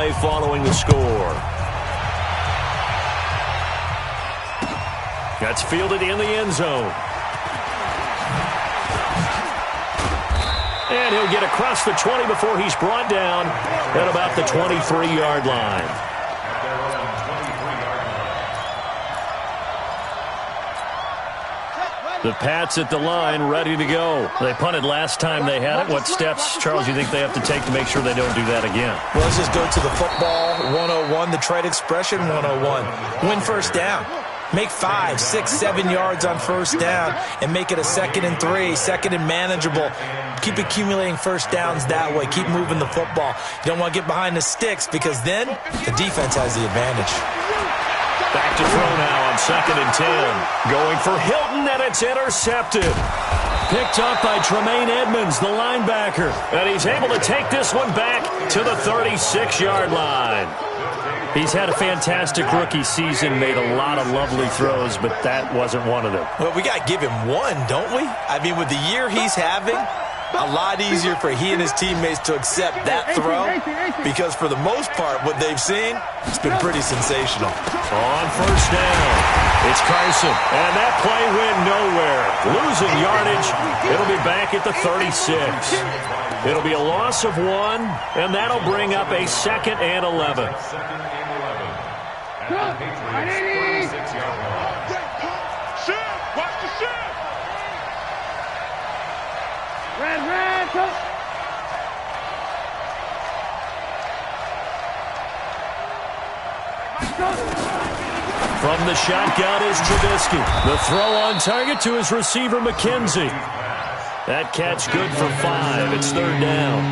play following the score. That's fielded in the end zone. And he'll get across the 20 before he's brought down at about the 23-yard line. The Pats at the line, ready to go. They punted last time they had it. What steps, Charles, you think they have to take to make sure they don't do that again? Well, let's just go to the football 101, the trade expression 101. Win first down. Make 5, 6, 7 yards on first down and make it a 2nd and 3, 2nd and manageable. Keep accumulating first downs that way. Keep moving the football. You don't want to get behind the sticks because then the defense has the advantage. Back to throw now on 2nd and 10. Going for Hilton, and it's intercepted. Picked up by Tremaine Edmonds, the linebacker. And he's able to take this one back to the 36-yard line. He's had a fantastic rookie season, made a lot of lovely throws, but that wasn't one of them. Well, we got to give him one, don't we? I mean, with the year he's having, a lot easier for he and his teammates to accept that throw because for the most part, what they've seen, it's been pretty sensational. On first down, it's Carson, and that play went nowhere. Losing yardage, it'll be back at the 36. It'll be a loss of 1, and that'll bring up a 2nd and 11. From the shotgun is Trubisky. The throw on target to his receiver, McKenzie. That catch good for 5. It's 3rd down.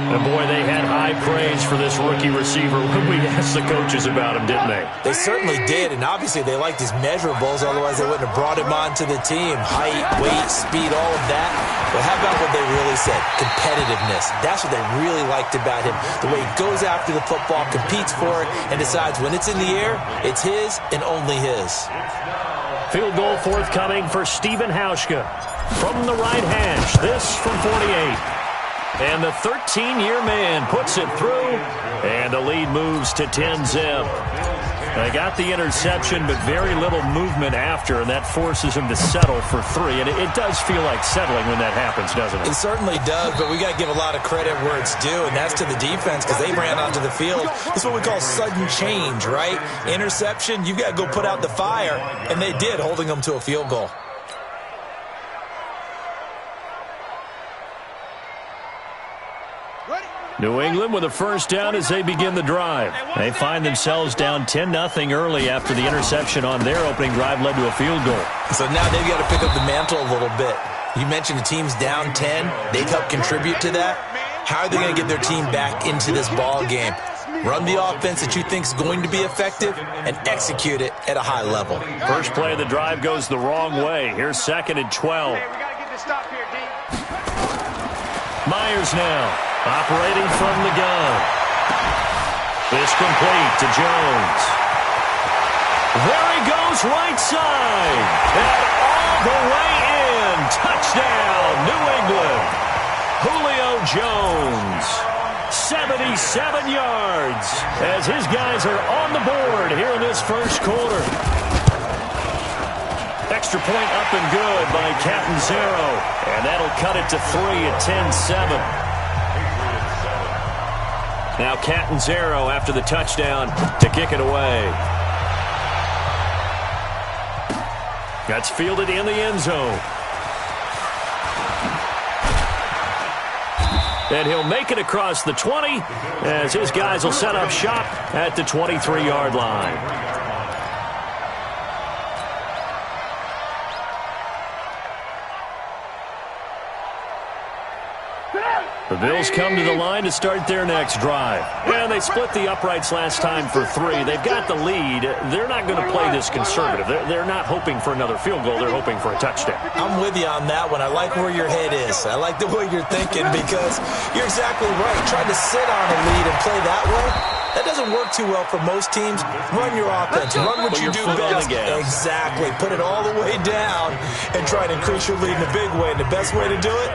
And, boy, they had high praise for this rookie receiver when we asked the coaches about him, didn't they? They certainly did, and obviously they liked his measurables, otherwise they wouldn't have brought him onto the team. Height, weight, speed, all of that. But how about what they really said? Competitiveness. That's what they really liked about him. The way he goes after the football, competes for it, and decides when it's in the air, it's his and only his. Field goal forthcoming for Stephen Hauschka from the right hash. This from 48. And the 13-year man puts it through, and the lead moves to 10-zip. They got the interception, but very little movement after, and that forces him to settle for 3. And it does feel like settling when that happens, doesn't it? It certainly does, but we got to give a lot of credit where it's due, and that's to the defense because they ran onto the field. This is what we call sudden change, right? Interception, you got to go put out the fire, and they did, holding them to a field goal. New England with a first down as they begin the drive. They find themselves down 10-0 early after the interception on their opening drive led to a field goal. So now they've got to pick up the mantle a little bit. You mentioned the team's down 10. They've helped contribute to that. How are they going to get their team back into this ball game? Run the offense that you think is going to be effective and execute it at a high level. First play of the drive goes the wrong way. Here's 2nd and 12. Myers now. Operating from the gun. This complete to Jones. There he goes right side. And all the way in. Touchdown, New England. Julio Jones. 77 yards as his guys are on the board here in this first quarter. Extra point up and good by Catanzaro. And that'll cut it to 3 at 10-7. Now Catanzaro after the touchdown to kick it away. That's fielded in the end zone. And he'll make it across the 20 as his guys will set up shop at the 23-yard line. The Bills come to the line to start their next drive. And they split the uprights last time for 3. They've got the lead. They're not going to play this conservative. They're not hoping for another field goal. They're hoping for a touchdown. I'm with you on that one. I like where your head is. I like the way you're thinking because you're exactly right. Trying to sit on a lead and play that way, that doesn't work too well for most teams. Run your offense. Run what you do best. Exactly. Put it all the way down and try to increase your lead in a big way. And the best way to do it,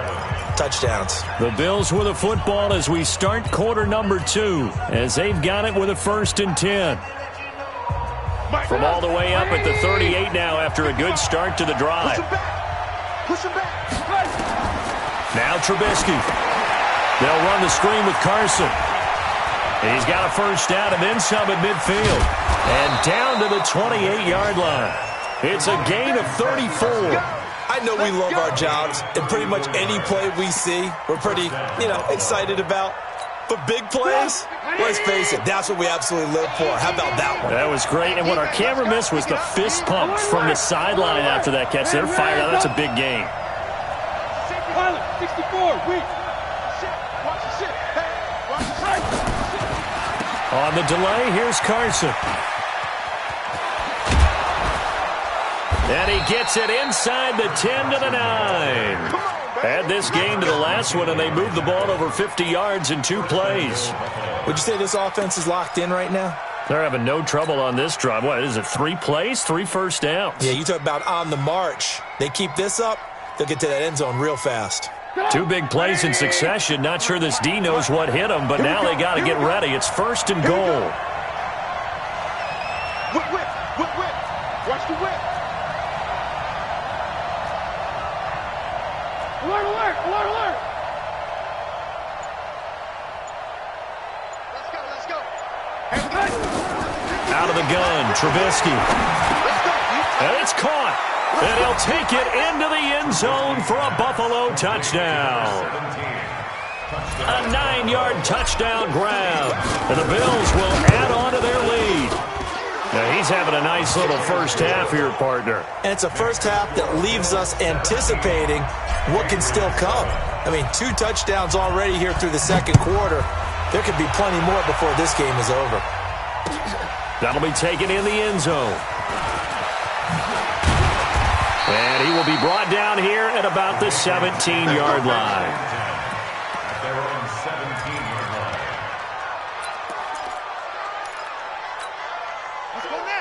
touchdowns. The Bills with a football as we start quarter number 2, as they've got it with a 1st and 10. From all the way up at the 38 now after a good start to the drive. Now Trubisky. They'll run the screen with Carson. He's got a 1st down and then some at midfield. And down to the 28-yard line. It's a gain of 34. I know we love our jobs, and pretty much any play we see, we're pretty, excited about. But big plays, let's face it, that's what we absolutely live for. How about that one? That was great. And what our camera missed was the fist pump from the sideline after that catch. They're fired out. That's a big game. 64, On the delay, here's Carson. And he gets it inside the 10 to the 9. Add this game to the last one, and they moved the ball over 50 yards in 2 plays. Would you say this offense is locked in right now? They're having no trouble on this drive. What is it, 3 plays, 3 first downs? Yeah, you talk about on the march. They keep this up, they'll get to that end zone real fast. 2 big plays in succession. Not sure this D knows what hit them, but now they got to get ready. It's 1st and goal. Whip. Watch the whip. Alert. Let's go. Out of the gun, Trubisky. And it's caught. And he'll take it into the end zone for a Buffalo touchdown. A 9-yard touchdown grab. And the Bills will add on to their lead. Now he's having a nice little first half here, partner. And it's a first half that leaves us anticipating what can still come. I mean, 2 touchdowns already here through the second quarter. There could be plenty more before this game is over. That'll be taken in the end zone. And he will be brought down here at about the 17-yard line.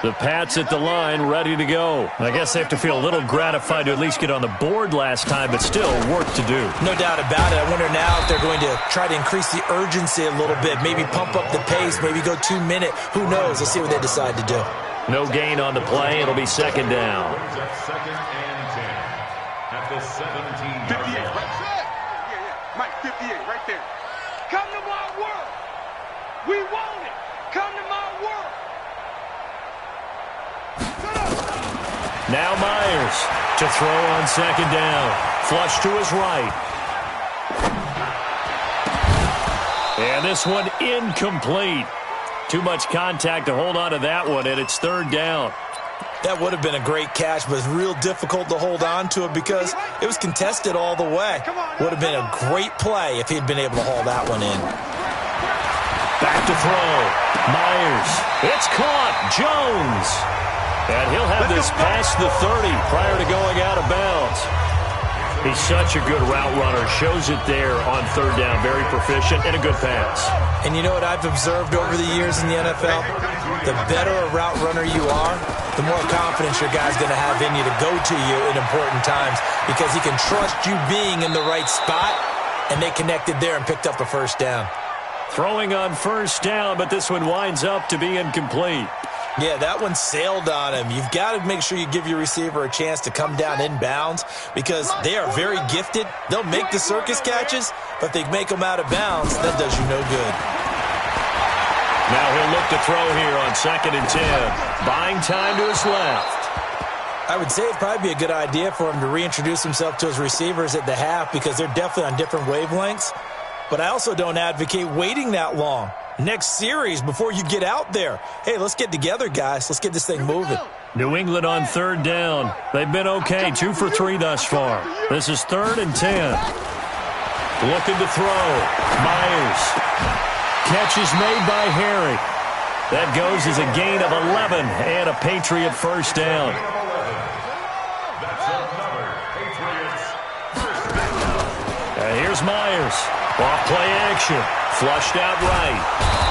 The Pats at the line, ready to go. I guess they have to feel a little gratified to at least get on the board last time, but still work to do. No doubt about it. I wonder now if they're going to try to increase the urgency a little bit, maybe pump up the pace, maybe go 2-minute. Who knows? Let's see what they decide to do. No gain on the play. It'll be 2nd down. Second and 10 at the 17. 58, right? Yeah. Mike, 58, right there. Come to my world. We want it. Come to my world. Now Myers to throw on 2nd down. Flush to his right. And this one incomplete. Too much contact to hold on to that one, and it's 3rd down. That would have been a great catch, but it's real difficult to hold on to it because it was contested all the way. Would have been a great play if he'd been able to haul that one in. Back to throw. Myers. It's caught. Jones. And he'll have this past the 30 prior to going out of bounds. He's such a good route runner. Shows it there on 3rd down. Very proficient and a good pass. And you know what I've observed over the years in the NFL? The better a route runner you are, the more confidence your guy's going to have in you to go to you in important times because he can trust you being in the right spot, and they connected there and picked up a 1st down. Throwing on 1st down, but this one winds up to be incomplete. Yeah, that one sailed on him. You've got to make sure you give your receiver a chance to come down inbounds because they are very gifted. They'll make the circus catches, but if they make them out of bounds, that does you no good. Now he'll look to throw here on 2nd and 10. Buying time to his left. I would say it'd probably be a good idea for him to reintroduce himself to his receivers at the half because they're definitely on different wavelengths. But I also don't advocate waiting that long. Next series before you get out there. Hey, let's get together, guys. Let's get this thing moving. New England on 3rd down. They've been okay, 2 for 3 thus far. This is 3rd and 10. Looking to throw. Myers. Catch is made by Harry. That goes as a gain of 11 and a Patriot 1st down. And here's Myers. Off play action. Flushed out right.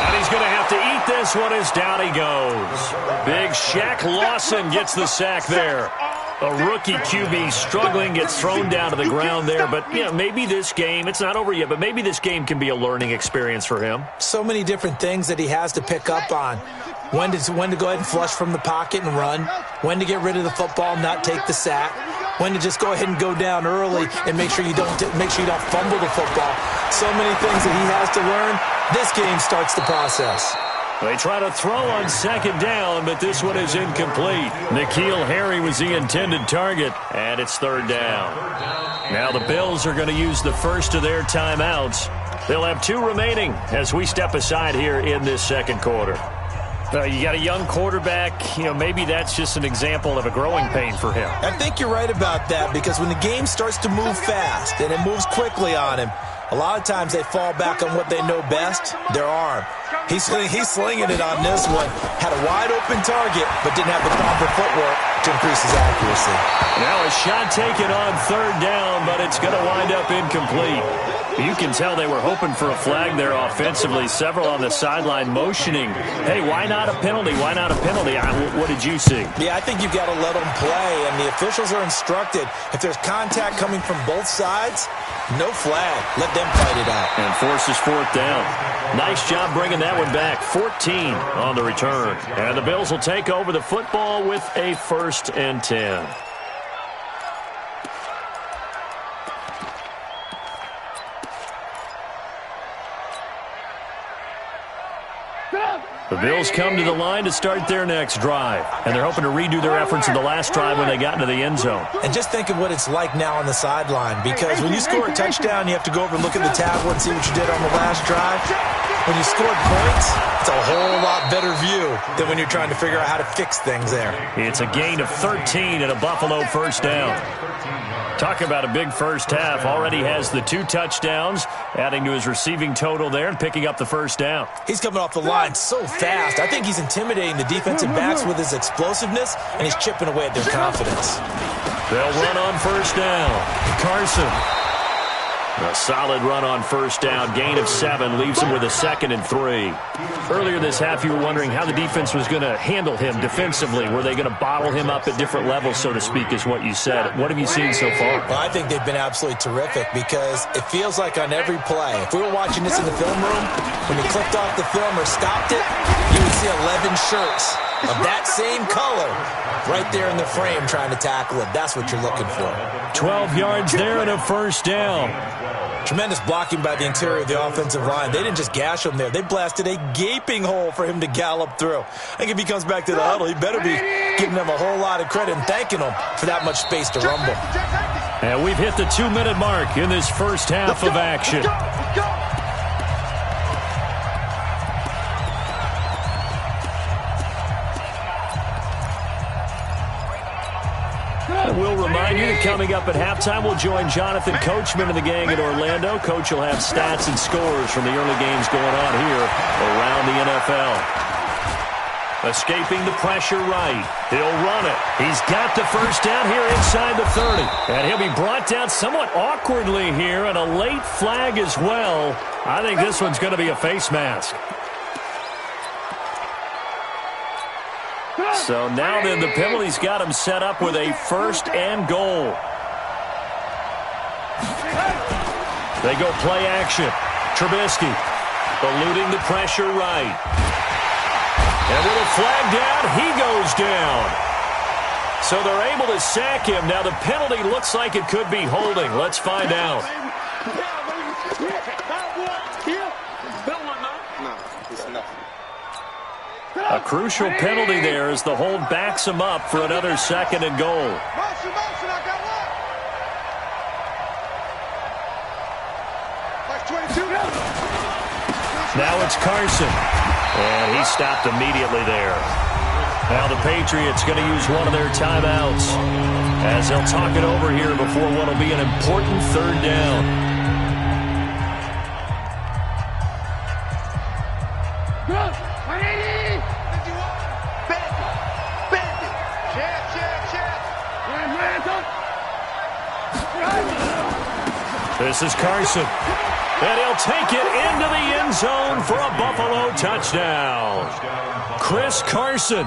And he's going to have to eat this one as down he goes. Big Shaq Lawson gets the sack there. A rookie QB struggling, gets thrown down to the ground there. But, you know, maybe this game, it's not over yet, but maybe this game can be a learning experience for him. So many different things that he has to pick up on. When to go ahead and flush from the pocket and run. When to get rid of the football and not take the sack. When to just go ahead and go down early and make sure you don't fumble the football. So many things that he has to learn. This game starts the process. They try to throw on second down, but this one is incomplete. N'Keal Harry was the intended target, and it's third down. Now the Bills are going to use the first of their timeouts. They'll have 2 remaining as we step aside here in this second quarter. You got a young quarterback, you know, maybe that's just an example of a growing pain for him. I think you're right about that, because when the game starts to move fast and it moves quickly on him, a lot of times they fall back on what they know best, their arm. He's slinging it on this one. Had a wide-open target, but didn't have the proper footwork to increase his accuracy. Now a shot taken on third down, but it's going to wind up incomplete. You can tell they were hoping for a flag there offensively. Several on the sideline motioning, hey, why not a penalty? Why not a penalty? What did you see? Yeah, I think you've got to let them play, and the officials are instructed, if there's contact coming from both sides, no flag. Let them fight it out. And forces fourth down. Nice job bringing that one back. 14 on the return. And the Bills will take over the football with a 1st and 10. The Bills come to the line to start their next drive, and they're hoping to redo their efforts in the last drive when they got into the end zone. And just think of what it's like now on the sideline, because when you score a touchdown, you have to go over and look at the tablet and see what you did on the last drive. When you scored points, it's a whole lot better view than when you're trying to figure out how to fix things there. It's a gain of 13 and a Buffalo first down. Talk about a big first half. Already has the 2 touchdowns, adding to his receiving total there and picking up the first down. He's coming off the line so fast. I think he's intimidating the defensive backs with his explosiveness, and he's chipping away at their confidence. They'll run on first down. Carson. A solid run on first down. Gain of 7 leaves him with a 2nd and 3. Earlier this half, you were wondering how the defense was going to handle him defensively. Were they going to bottle him up at different levels, so to speak, is what you said. What have you seen so far? Well, I think they've been absolutely terrific, because it feels like on every play, if we were watching this in the film room, when you clicked off the film or stopped it, you would see 11 shirts of that same color right there in the frame trying to tackle it. That's what you're looking for. 12 yards there and a first down. Tremendous blocking by the interior of the offensive line. They didn't just gash him there. They blasted a gaping hole for him to gallop through. I think if he comes back to the huddle, he better be giving them a whole lot of credit and thanking them for that much space to rumble. And we've hit the 2-minute mark in this first half of action. We'll remind you that coming up at halftime, we'll join Jonathan Coachman and the gang at Orlando. Coach will have stats and scores from the early games going on here around the NFL. Escaping the pressure right. He'll run it. He's got the first down here inside the 30. And he'll be brought down somewhat awkwardly here, and a late flag as well. I think this one's going to be a face mask. So now then, the penalty's got him set up with a 1st and goal. They go play action. Trubisky eluding the pressure right. And with a flag down, he goes down. So they're able to sack him. Now the penalty looks like it could be holding. Let's find out. A crucial penalty there as the hold backs him up for another 2nd and goal. Now it's Carson. And he stopped immediately there. Now the Patriots going to use one of their timeouts as they'll talk it over here before what will be an important 3rd down. This is Carson. And he'll take it into the end zone for a Buffalo touchdown. Chris Carson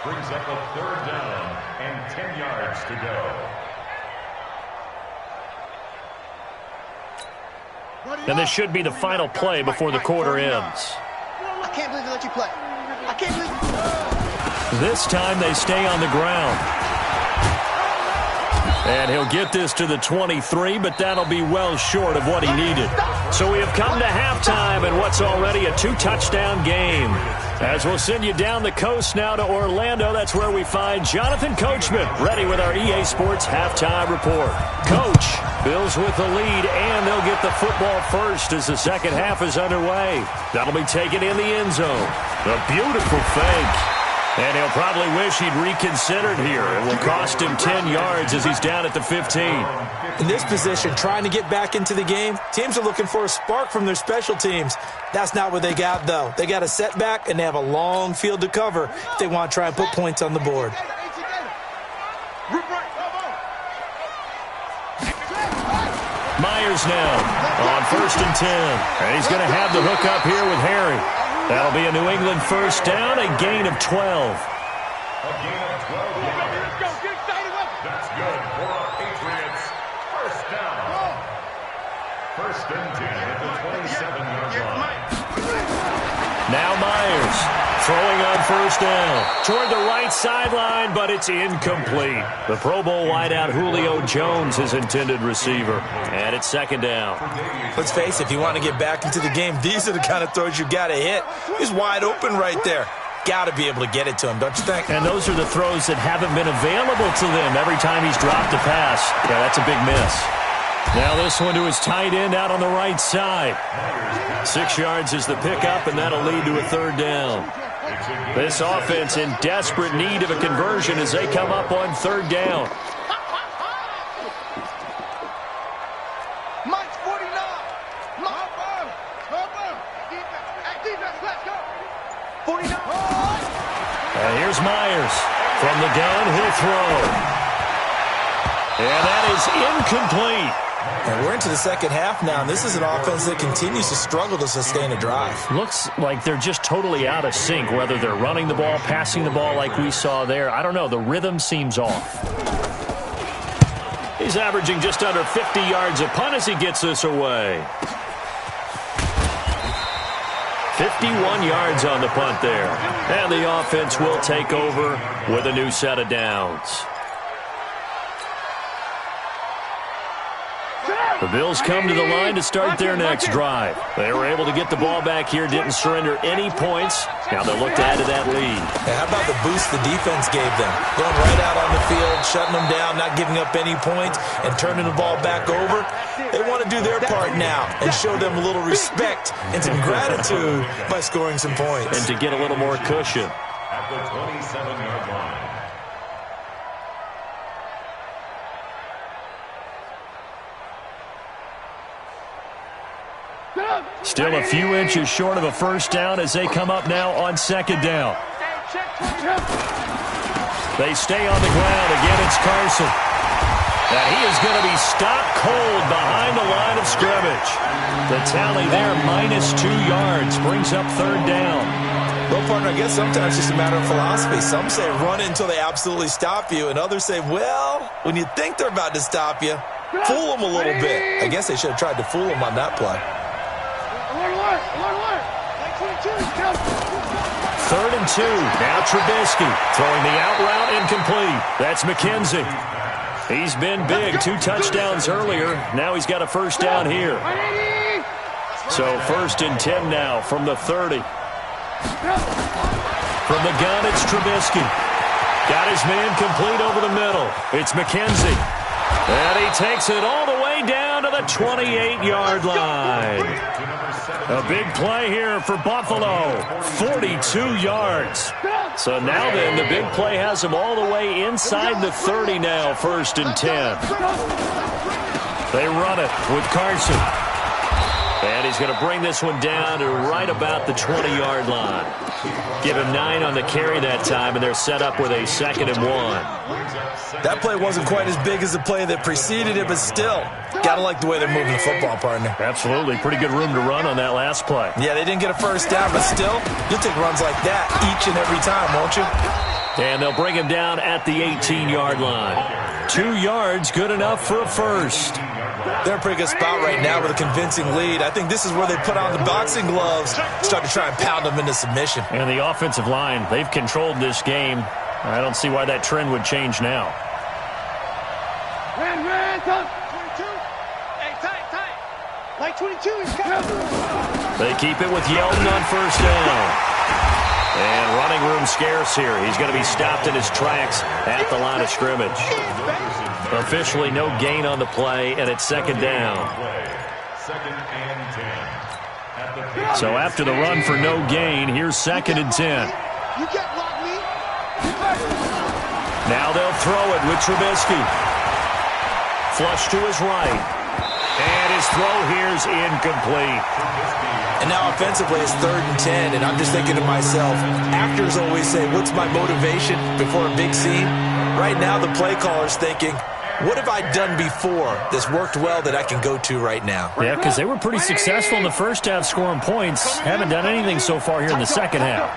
Brings up a 3rd down and 10 yards to go. And this should be the final play before the quarter ends. I can't believe they let you play. I can't believe. This time they stay on the ground. And he'll get this to the 23, but that'll be well short of what he needed. So we have come to halftime in what's already a 2-touchdown game. As we'll send you down the coast now to Orlando, that's where we find Jonathan Coachman, ready with our EA Sports halftime report. Coach, Bills with the lead, and they'll get the football first as the second half is underway. That'll be taken in the end zone. A beautiful fake. And he'll probably wish he'd reconsidered here. It will cost him 10 yards as he's down at the 15. In this position, trying to get back into the game, teams are looking for a spark from their special teams. That's not what they got, though. They got a setback, and they have a long field to cover if they want to try and put points on the board. Myers now on 1st and 10. And he's going to have the hook up here with Harry. That'll be a New England first down, a gain of 12. A gain of 12 yards. That's good for our Patriots. First down. 1st and 10 at the 27-yard line. Now Myers throwing on 1st down toward the right sideline, but it's incomplete. The Pro Bowl wideout Julio Jones, his intended receiver. And it's 2nd down. Let's face it, if you want to get back into the game, these are the kind of throws you got to hit. He's wide open right there. Got to be able to get it to him, don't you think? And those are the throws that haven't been available to them every time he's dropped a pass. Yeah, that's a big miss. Now this one to his tight end out on the right side. 6 yards is the pickup, and that'll lead to a 3rd down. This offense in desperate need of a conversion as they come up on 3rd down. Mike's 49. Defense, let's go. 49. And here's Myers. From the gun, he'll throw. And that is incomplete. And we're into the second half now, and this is an offense that continues to struggle to sustain a drive. Looks like they're just totally out of sync, whether they're running the ball, passing the ball like we saw there. I don't know. The rhythm seems off. He's averaging just under 50 yards a punt as he gets this away. 51 yards on the punt there. And the offense will take over with a new set of downs. The Bills come to the line to start their next drive. They were able to get the ball back here, didn't surrender any points. Now they'll look to add to that lead. And how about the boost the defense gave them? Going right out on the field, shutting them down, not giving up any points, and turning the ball back over. They want to do their part now and show them a little respect and some gratitude by scoring some points. And to get a little more cushion. At the 27-yard line. Still a few inches short of a first down as they come up now on 2nd down. They stay on the ground. Again, it's Carson. And he is going to be stopped cold behind the line of scrimmage. The tally there, -2 yards, brings up 3rd down. Well, partner, I guess sometimes it's just a matter of philosophy. Some say run until they absolutely stop you, and others say, well, when you think they're about to stop you, fool them a little bit. I guess they should have tried to fool them on that play. 3rd and 2. Now Trubisky throwing the out route incomplete. That's McKenzie. He's been big. 2 touchdowns earlier. Now he's got a first down here. So 1st and 10 now from the 30. From the gun, it's Trubisky. Got his man complete over the middle. It's McKenzie. And he takes it all the way down to the 28-yard line. A big play here for Buffalo. 42 yards. So now then, the big play has him all the way inside the 30 now, 1st and 10. They run it with Carson. And he's going to bring this one down to right about the 20-yard line. Give him 9 on the carry that time, and they're set up with a 2nd and 1. That play wasn't quite as big as the play that preceded it, but still, got to like the way they're moving the football, partner. Absolutely. Pretty good room to run on that last play. Yeah, they didn't get a first down, but still, you'll take runs like that each and every time, won't you? And they'll bring him down at the 18-yard line. 2 yards, good enough for a first. They're in a pretty good spot right now with a convincing lead. I think this is where they put on the boxing gloves, start to try and pound them into submission. And the offensive line, they've controlled this game. I don't see why that trend would change now. Ran, 22. Hey, tight. Like 22, he's coming. They keep it with Yeldon on first down. And running room scarce here. He's going to be stopped in his tracks at the line of scrimmage. Officially no gain on the play, and it's second down. So after the run for no gain, here's second and 10. You can't block me. Now they'll throw it with Trubisky. Flush to his right. And his throw here's incomplete. And now offensively it's 3rd and 10, and I'm just thinking to myself, actors always say, what's my motivation before a big scene? Right now the play caller's thinking, what have I done before that's worked well that I can go to right now? Yeah, because they were pretty successful in the first half scoring points. Haven't done anything so far here in the second half.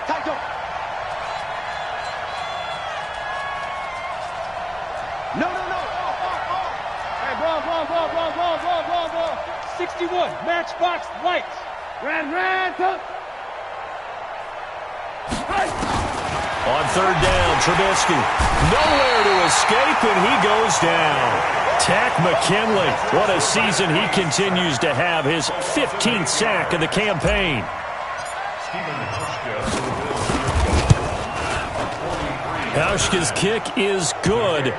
No. Hey, ball. 61, matchbox lights. Ran. On third down, Trubisky. Nowhere to escape, and he goes down. Tack McKinley. What a season he continues to have. His 15th sack of the campaign. Hauschka's kick is good,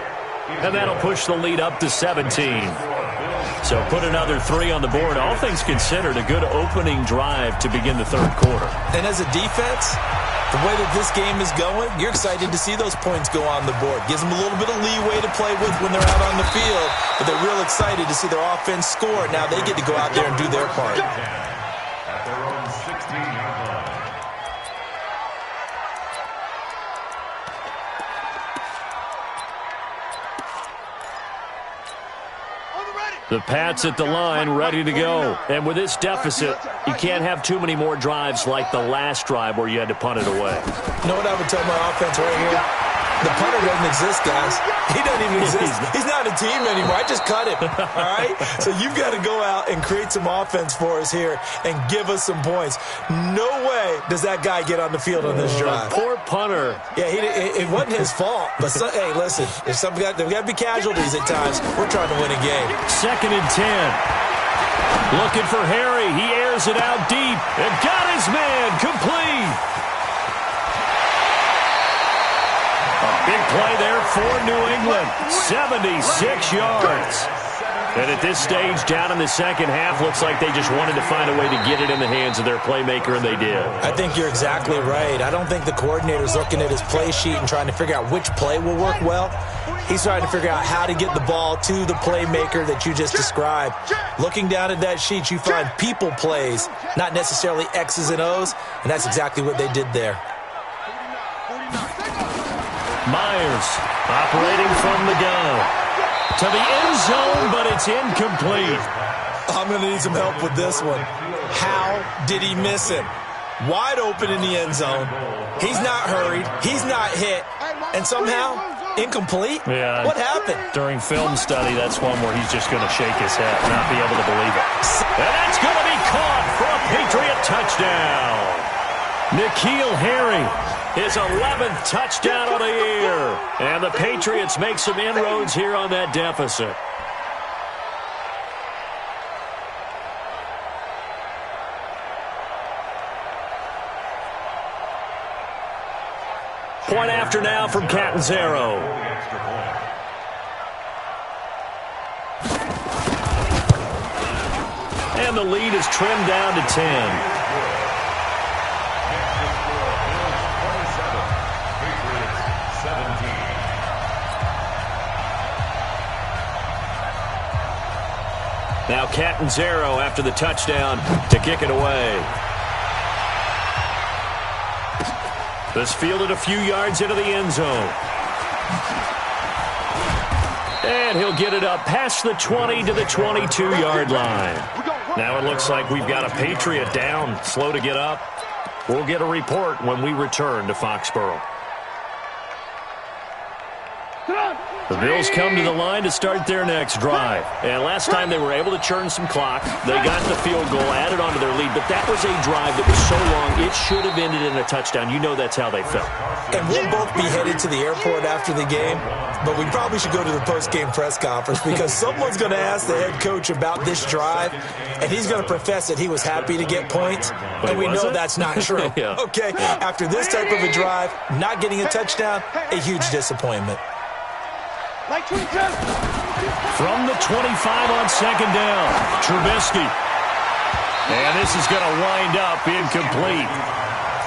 and that'll push the lead up to 17. So put another 3 on the board. All things considered, a good opening drive to begin the third quarter. And as a defense, the way that this game is going, you're excited to see those points go on the board. Gives them a little bit of leeway to play with when they're out on the field, but they're real excited to see their offense score. Now they get to go out there and do their part. At their own 16-yard line. The Pats at the line, ready to go. And with this deficit, you can't have too many more drives like the last drive where you had to punt it away. You know what I would tell my offense right here? The punter doesn't exist, guys. He doesn't even exist. He's not a team anymore. I just cut him, all right? So you've got to go out and create some offense for us here and give us some points. No way does that guy get on the field on this drive. Poor punter. Yeah, it wasn't his fault. But, hey, listen, there's got to be casualties at times. We're trying to win a game. Second and 10. Looking for Harry. He airs it out deep and got his man complete. Big play there for New England. 76 yards. And at this stage, down in the second half, looks like they just wanted to find a way to get it in the hands of their playmaker, and they did. I think you're exactly right. I don't think the coordinator's looking at his play sheet and trying to figure out which play will work well. He's trying to figure out how to get the ball to the playmaker that you just described. Looking down at that sheet, you find people plays, not necessarily X's and O's, and that's exactly what they did there. Myers operating from the gun to the end zone, but it's incomplete. I'm going to need some help with this one. How did he miss it? Wide open in the end zone. He's not hurried. He's not hit. And somehow, incomplete? Yeah. What happened? During film study, that's one where he's just going to shake his head, not be able to believe it. And that's going to be caught for a Patriot touchdown. N'Keal Harry. His 11th touchdown of the year. And the Patriots make some inroads here on that deficit. Point after now from Catanzaro. And the lead is trimmed down to 10. Now Catanzaro after the touchdown to kick it away. This fielded a few yards into the end zone. And he'll get it up past the 20 to the 22-yard line. Now it looks like we've got a Patriot down, slow to get up. We'll get a report when we return to Foxborough. The Bills come to the line to start their next drive. And last time they were able to churn some clock. They got the field goal, added onto their lead. But that was a drive that was so long, it should have ended in a touchdown. You know that's how they felt. And we'll both be headed to the airport after the game. But we probably should go to the post-game press conference because someone's going to ask the head coach about this drive. And he's going to profess that he was happy to get points. And we know that's not true. Yeah. Okay, after this type of a drive, not getting a touchdown, a huge disappointment. From the 25 on second down, Trubisky. And this is going to wind up incomplete.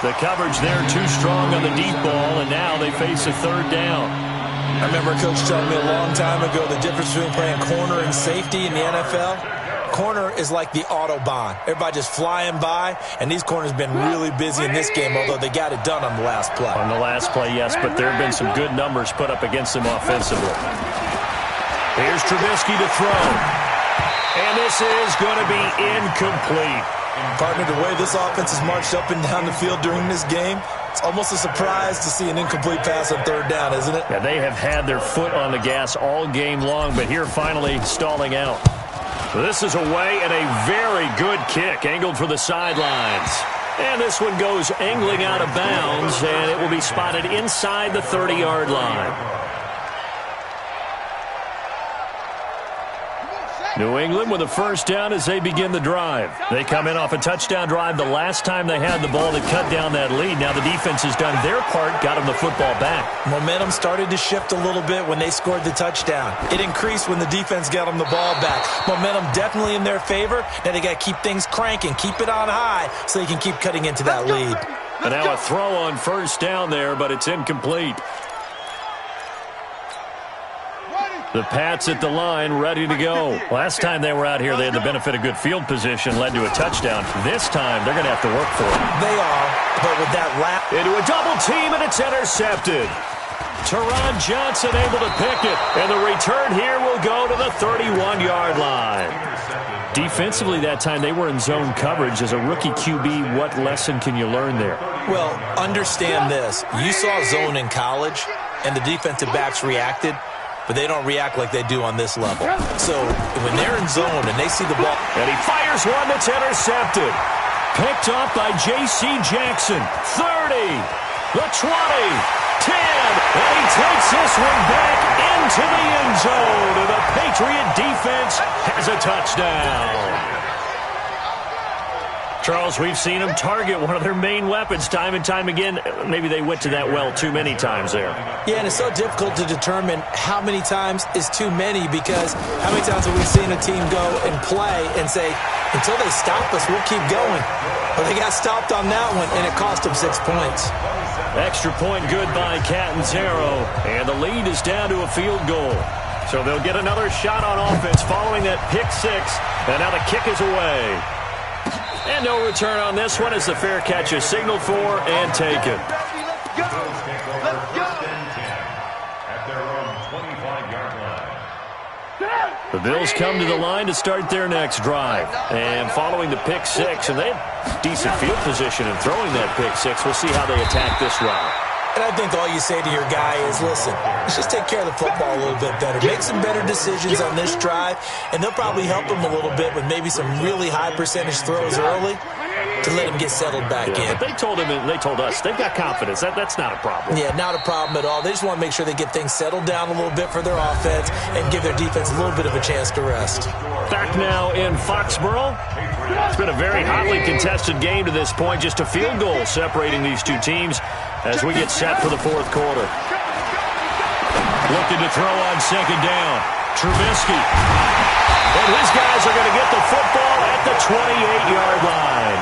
The coverage there too strong on the deep ball, and now they face a third down. I remember a coach telling me a long time ago the difference between playing corner and safety in the NFL. Corner is like the Autobahn. Everybody just flying by, and these corners have been really busy in this game, although they got it done on the last play. On the last play, yes, but there have been some good numbers put up against them offensively. Here's Trubisky to throw. And this is going to be incomplete. Partner, the way this offense has marched up and down the field during this game, it's almost a surprise to see an incomplete pass on third down, isn't it? Yeah, they have had their foot on the gas all game long, but here finally stalling out. This is away and a very good kick, angled for the sidelines. And this one goes angling out of bounds, and it will be spotted inside the 30-yard line. New England with a first down as they begin the drive. They come in off a touchdown drive the last time they had the ball that cut down that lead. Now the defense has done their part, got them the football back. Momentum started to shift a little bit when they scored the touchdown. It increased when the defense got them the ball back. Momentum definitely in their favor. Now they got to keep things cranking, keep it on high so they can keep cutting into that lead. And now a throw on first down there, but it's incomplete. The Pats at the line, ready to go. Last time they were out here, they had the benefit of good field position, led to a touchdown. This time, they're going to have to work for it. They are, but with that lap... Into a double team, and it's intercepted. Teron Johnson able to pick it, and the return here will go to the 31-yard line. Defensively that time, they were in zone coverage. As a rookie QB, what lesson can you learn there? Well, understand this. You saw zone in college, and the defensive backs reacted, but they don't react like they do on this level. So when they're in zone and they see the ball... And he fires one that's intercepted. Picked up by J.C. Jackson. 30, the 20, 10, and he takes this one back into the end zone. And the Patriot defense has a touchdown. Charles, we've seen them target one of their main weapons time and time again. Maybe they went to that well too many times there. Yeah, and it's so difficult to determine how many times is too many because how many times have we seen a team go and play and say, until they stop us, we'll keep going. But they got stopped on that one, and it cost them 6 points. Extra point good by Catanzaro, and the lead is down to a field goal. So they'll get another shot on offense following that pick six, and now the kick is away. And no return on this one as the fair catch is signaled for and taken. Let's go. Let's go. At their own 25-yard line. The Bills come to the line to start their next drive. And following the pick six, and they have decent field position in throwing that pick six. We'll see how they attack this route. And I think all you say to your guy is, listen, let's just take care of the football a little bit better. Make some better decisions on this drive, and they'll probably help him a little bit with maybe some really high percentage throws early to let him get settled back in. But they told him and they told us they've got confidence. That's not a problem. Yeah, not a problem at all. They just want to make sure they get things settled down a little bit for their offense and give their defense a little bit of a chance to rest. Back now in Foxborough. It's been a very hotly contested game to this point. Just a field goal separating these two teams as we get set for the fourth quarter. Looking to throw on second down. Trubisky. And his guys are going to get the football at the 28-yard line.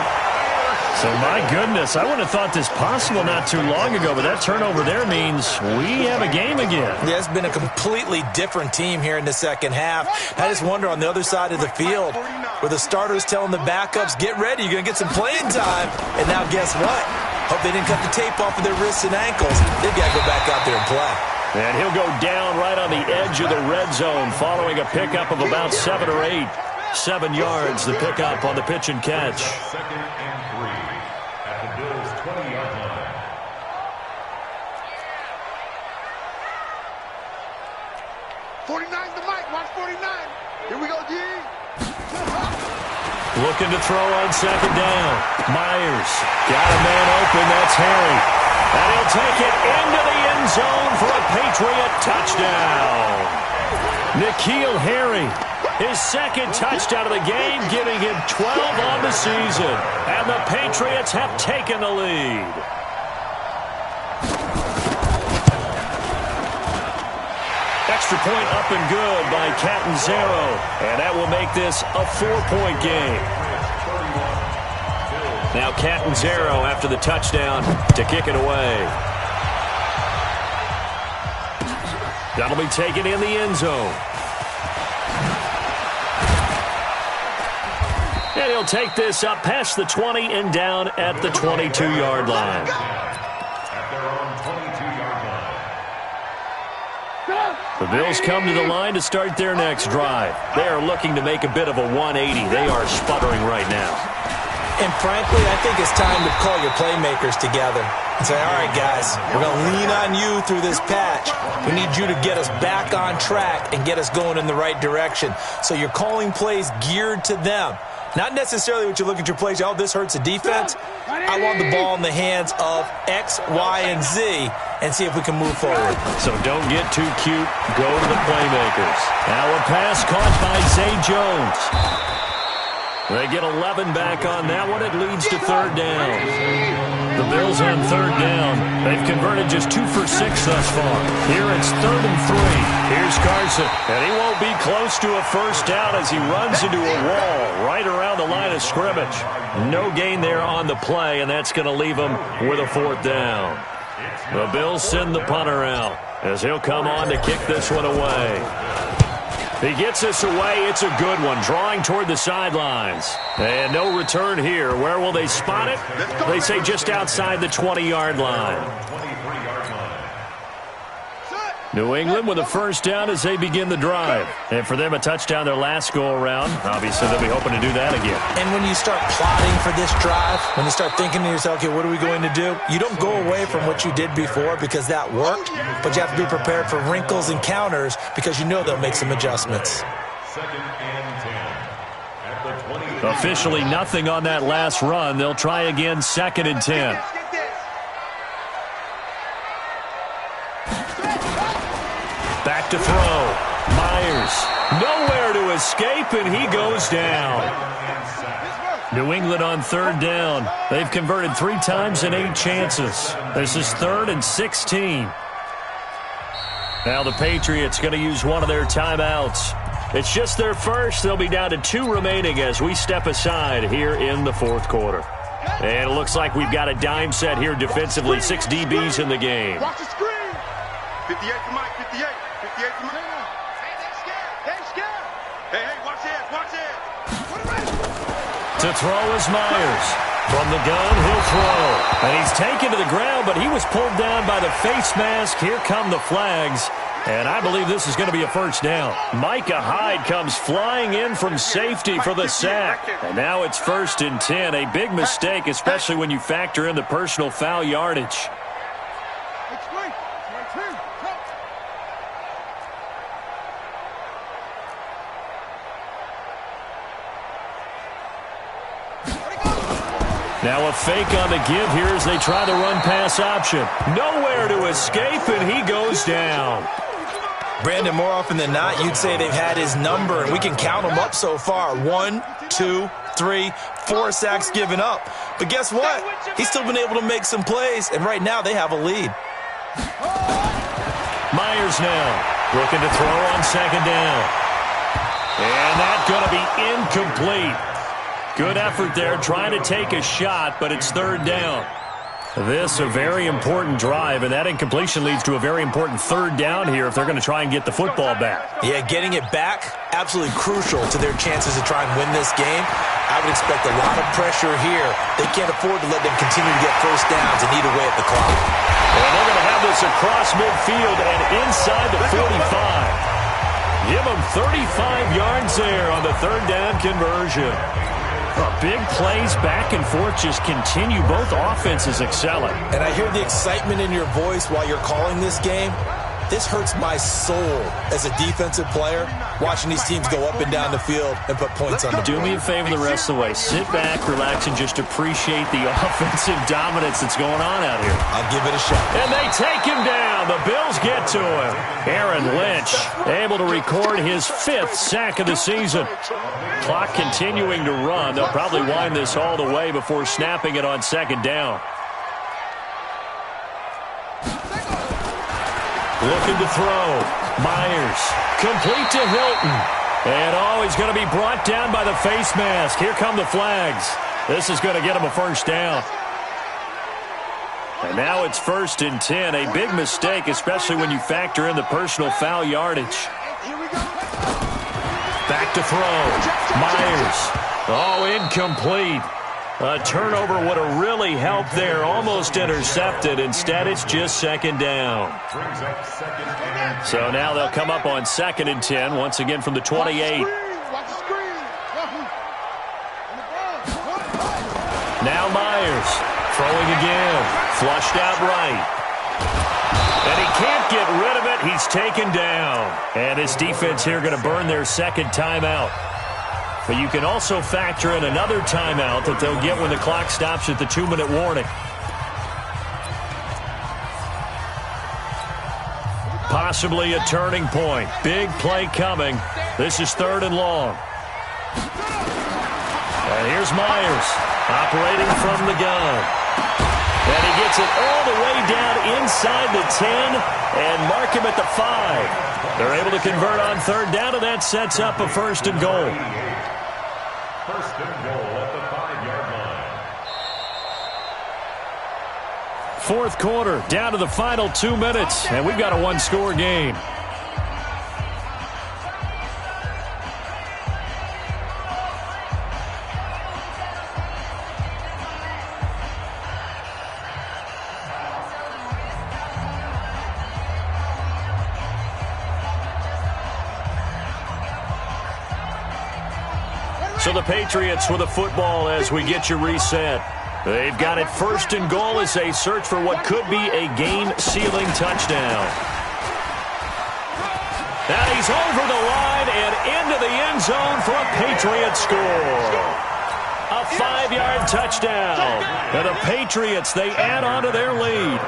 So, my goodness, I wouldn't have thought this possible not too long ago, but that turnover there means we have a game again. Yeah, it's been a completely different team here in the second half. I just wonder on the other side of the field where the starters telling the backups, get ready, you're going to get some playing time. And now guess what? Hope they didn't cut the tape off of their wrists and ankles. They've got to go back out there and play. And he'll go down right on the edge of the red zone following a pickup of about 7 or 8. 7 yards, the pickup on the pitch and catch. Second and 3 at the Bills' 20-yard line. 49's the mic. Watch 49. Here we go, G. Looking to throw on second down. Myers got a man open. That's Harry. And he'll take it into the end zone for a Patriot touchdown. N'Keal Harry, his second touchdown of the game, giving him 12 on the season. And the Patriots have taken the lead. Extra point up and good by Catanzaro. And that will make this a 4-point game. Now Catanzaro after the touchdown to kick it away. That'll be taken in the end zone. And he'll take this up past the 20 and down at the 22-yard line. The Bills come to the line to start their next drive. They are looking to make a bit of a 180. They are sputtering right now. And frankly, I think it's time to call your playmakers together and say, all right, guys, we're going to lean on you through this patch. We need you to get us back on track and get us going in the right direction. So you're calling plays geared to them. Not necessarily what you look at your plays, oh, this hurts the defense. I want the ball in the hands of X, Y, and Z and see if we can move forward. So don't get too cute. Go to the playmakers. Now a pass caught by Zay Jones. They get 11 back on that one. It leads to third down. The Bills on third down. They've converted just 2 for 6 thus far. Here it's 3rd and 3. Here's Carson. And he won't be close to a first down as he runs into a wall right around the line of scrimmage. No gain there on the play, and that's going to leave him with a 4th down. The Bills send the punter out as he'll come on to kick this one away. He gets this away. It's a good one, drawing toward the sidelines. And no return here. Where will they spot it? They say just outside the 20-yard line. New England with a first down as they begin the drive. And for them, a touchdown their last go-around. Obviously, they'll be hoping to do that again. And when you start plotting for this drive, when you start thinking to yourself, okay, what are we going to do? You don't go away from what you did before because that worked, but you have to be prepared for wrinkles and counters because you know they'll make some adjustments. Officially nothing on that last run. They'll try again, 2nd and 10. Back to throw. Myers. Nowhere to escape, and he goes down. New England on third down. They've converted 3 times in 8 chances. This is 3rd and 16. Now the Patriots going to use one of their timeouts. It's just their first. They'll be down to 2 remaining as we step aside here in the 4th quarter. And it looks like we've got a dime set here defensively. 6 DBs in the game. Watch the screen. 58 to Mike, 58. 58 to Mike. Hey, they're scared. They're scared. Hey, watch it, watch it. To throw is Myers. From the gun, he'll throw. And he's taken to the ground, but he was pulled down by the face mask. Here come the flags. And I believe this is going to be a first down. Micah Hyde comes flying in from safety for the sack. And now it's 1st and 10. A big mistake, especially when you factor in the personal foul yardage. Now a fake on the give here as they try the run-pass option. Nowhere to escape, and he goes down. Brandon, more often than not, you'd say they've had his number, and we can count them up so far. 1, 2, 3, 4 sacks given up. But guess what? He's still been able to make some plays, and right now they have a lead. Myers now looking to throw on second down. And that's going to be incomplete. Good effort there, trying to take a shot, but it's 3rd down. This a very important drive, and that incompletion leads to a very important 3rd down here if they're going to try and get the football back. Yeah, getting it back, absolutely crucial to their chances to try and win this game. I would expect a lot of pressure here. They can't afford to let them continue to get first downs and eat away at the clock. And they're going to have this across midfield and inside the 45. Give them 35 yards there on the 3rd down conversion. Big plays back and forth just continue. Both offenses excelling. And I hear the excitement in your voice while you're calling this game. This hurts my soul as a defensive player, watching these teams go up and down the field and put points on the board. Do me a favor the rest of the way. Sit back, relax, and just appreciate the offensive dominance that's going on out here. I'll give it a shot. And they take him down. The Bills get to him. Aaron Lynch able to record his 5th sack of the season. Clock continuing to run. They'll probably wind this all the way before snapping it on 2nd down. Looking to throw. Myers. Complete to Hilton. And he's going to be brought down by the face mask. Here come the flags. This is going to get him a 1st down. And now it's 1st and 10. A big mistake, especially when you factor in the personal foul yardage. Back to throw. Myers. Incomplete. A turnover would have really helped there. Almost intercepted. Instead, it's just 2nd down. So now they'll come up on 2nd and 10. Once again from the 28. Now Myers. Throwing again. Flushed out right. And he can't get rid of it. He's taken down. And his defense here going to burn their 2nd timeout. But you can also factor in another timeout that they'll get when the clock stops at the 2-minute warning. Possibly a turning point. Big play coming. This is 3rd and long. And here's Myers operating from the gun. And he gets it all the way down inside the 10 and mark him at the 5. They're able to convert on 3rd down, and that sets up a 1st and goal. 1st and goal at the 5-yard line. 4th quarter, down to the final 2 minutes, and we've got a 1-score game. So the Patriots with a football as we get you reset. They've got it 1st and goal as they search for what could be a game-sealing touchdown. Now he's over the line and into the end zone for a Patriot score. A 5-yard touchdown. And the Patriots, they add on to their lead.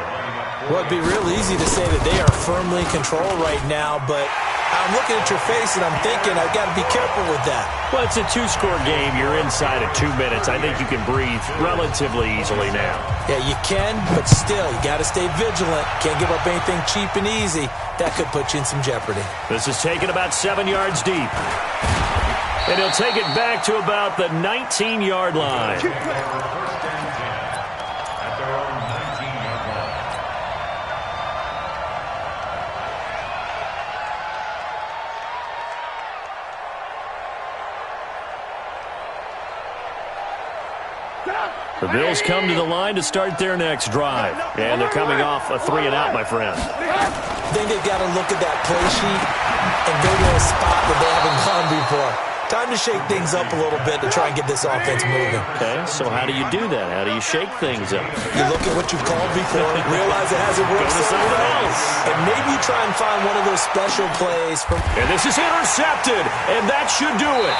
Well, it'd be real easy to say that they are firmly in control right now, but I'm looking at your face and I'm thinking I've got to be careful with that. Well, it's a 2-score game. You're inside of 2 minutes. I think you can breathe relatively easily now. Yeah, you can, but still, you got to stay vigilant. Can't give up anything cheap and easy. That could put you in some jeopardy. This is taken about 7 yards deep. And he'll take it back to about the 19-yard line. The Bills come to the line to start their next drive. And they're coming off a 3-and-out, my friend. I think they've got to look at that play sheet and go to a spot that they haven't gone before. Time to shake things up a little bit to try and get this offense moving. Okay, so how do you do that? How do you shake things up? You look at what you've called before, realize it hasn't worked so well, and maybe you try and find one of those special plays. And this is intercepted, and that should do it.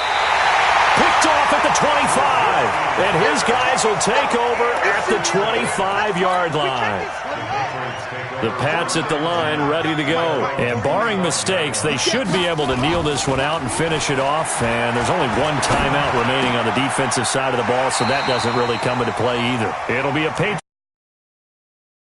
Picked off at the 25, and his guys will take over at the 25-yard line. The Pats at the line ready to go. And barring mistakes, they should be able to kneel this one out and finish it off. And there's only one timeout remaining on the defensive side of the ball, so that doesn't really come into play either. It'll be a Patriot